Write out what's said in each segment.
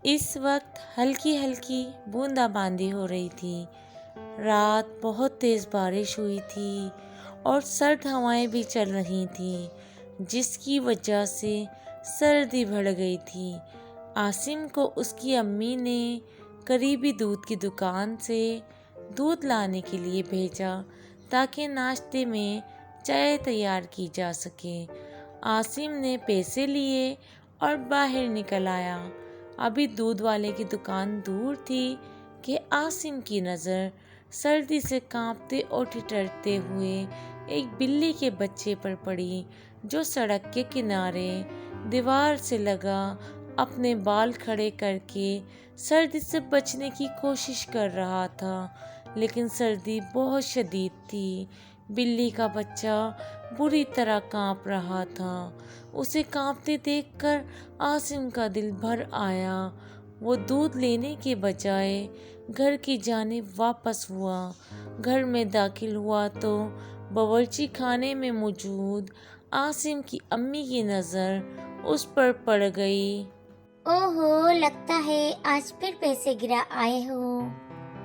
اس وقت ہلکی ہلکی بوندا باندی ہو رہی تھی۔ رات بہت تیز بارش ہوئی تھی اور سرد ہوائیں بھی چل رہی تھیں، جس کی وجہ سے سردی بڑھ گئی تھی۔ عاصم کو اس کی امی نے قریبی دودھ کی دکان سے دودھ لانے کے لیے بھیجا تاکہ ناشتے میں چائے تیار کی جا سکے۔ عاصم نے پیسے لیے اور باہر نکل آیا۔ ابھی دودھ والے کی دکان دور تھی کہ عاصم کی نظر سردی سے کانپتے اور ٹھٹرتے ہوئے ایک بلی کے بچے پر پڑی، جو سڑک کے کنارے دیوار سے لگا اپنے بال کھڑے کر کے سردی سے بچنے کی کوشش کر رہا تھا، لیکن سردی بہت شدید تھی۔ بلی کا بچہ بری طرح کانپ رہا تھا۔ اسے کانپتے دیکھ کر عاصم کا دل بھر آیا۔ وہ دودھ لینے کے بجائے گھر کی جانب واپس ہوا۔ گھر میں داخل ہوا تو باورچی خانے میں موجود عاصم کی امی کی نظر اس پر پڑ گئی۔ اوہو، لگتا ہے آج پھر پیسے گرا آئے ہو۔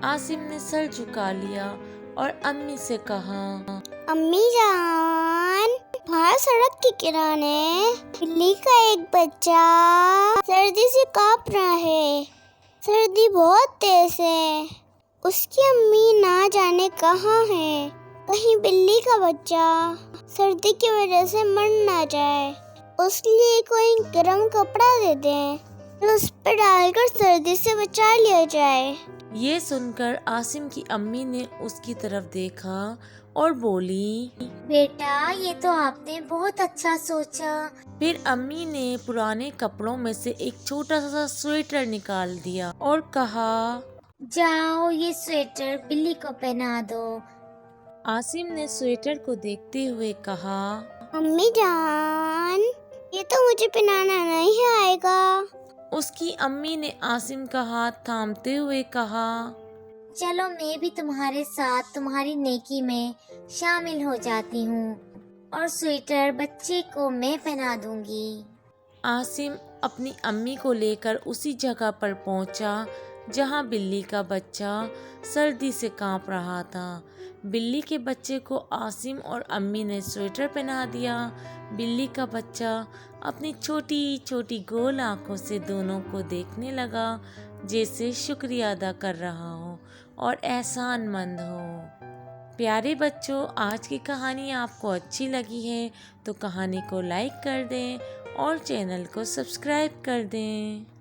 عاصم نے سر جھکا لیا اور امی سے کہا، امی جان، باہر سڑک کے کنارے بلی کا ایک بچہ سردی سے کانپ رہا ہے۔ سردی بہت تیز ہے۔ اس کی امی نہ جانے کہاں ہے۔ کہیں بلی کا بچہ سردی کی وجہ سے مر نہ جائے۔ اس لیے کوئی گرم کپڑا دے دیں تو اس پہ ڈال کر سردی سے بچا لیا جائے۔ یہ سن کر عاصم کی امی نے اس کی طرف دیکھا اور بولی، بیٹا، یہ تو آپ نے بہت اچھا سوچا۔ پھر امی نے پرانے کپڑوں میں سے ایک چھوٹا سا سویٹر نکال دیا اور کہا، جاؤ یہ سویٹر بلی کو پہنا دو۔ عاصم نے سویٹر کو دیکھتے ہوئے کہا، امی جان، یہ تو مجھے پہنانا نہیں آئے گا۔ اس کی امی نے عاصم کا ہاتھ تھامتے ہوئے کہا، چلو میں بھی تمہارے ساتھ تمہاری نیکی میں شامل ہو جاتی ہوں اور سویٹر بچے کو میں پہنا دوں گی۔ عاصم اپنی امی کو لے کر اسی جگہ پر پہنچا جہاں بلی کا بچہ سردی سے کانپ رہا تھا۔ بلی کے بچے کو عاصم اور امی نے سویٹر پہنا دیا۔ بلی کا بچہ اپنی چھوٹی چھوٹی گول آنکھوں سے دونوں کو دیکھنے لگا، جیسے شکریہ ادا کر رہا ہو اور احسان مند ہو۔ پیارے بچوں، آج کی کہانی آپ کو اچھی لگی ہے تو کہانی کو لائک کر دیں اور چینل کو سبسکرائب کر دیں۔